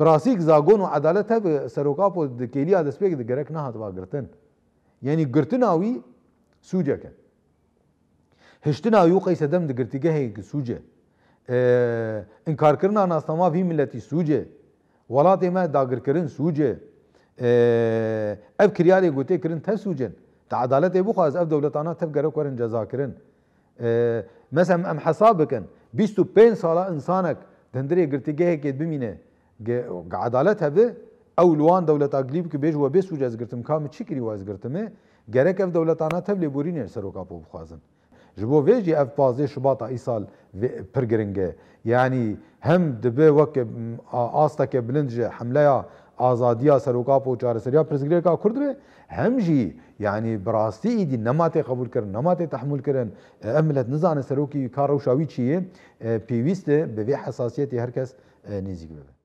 براسیک زاگون و عدالت هب سروکا پو دکیلیا دسپیک دگرک نه هاتوا گرتن یعنی گرتن آوی سوجه کن هشتن آوی قیس دم دگرتیگه هی سوجه انکار کرنا ناسنما وی ملتی سوجه ولات ما داگر کرن سوجه اف کریاری گوته کرن ته سوجن تا عدالت ابو خاز اف دولتانا تف گرک ورن جزا کرن مثلا ام حساب کن 25 ساله انسانك دندري گرتیگه هی بمینه عدالت هبه اولوان دولت اقلیب که بیج و بیس وجه از گرتم کام چی کری واز گرتمه گرک اف دولتانا تبلی بورین سروکا پو بخوازن جبو ویجی اف 15 شباط ای سال پرگرنگه یعنی هم دبه وک آستا که بلندجه حمله آزادیا سروکا پو چارسریا پرزگری کا کردره هم جی یعنی براستی ایدی نماته قبول کرن نماته تحمل کرن املت نزان سروکی کارو شاوی چیه پیوسته به حساسیت هر کس نزیک ببه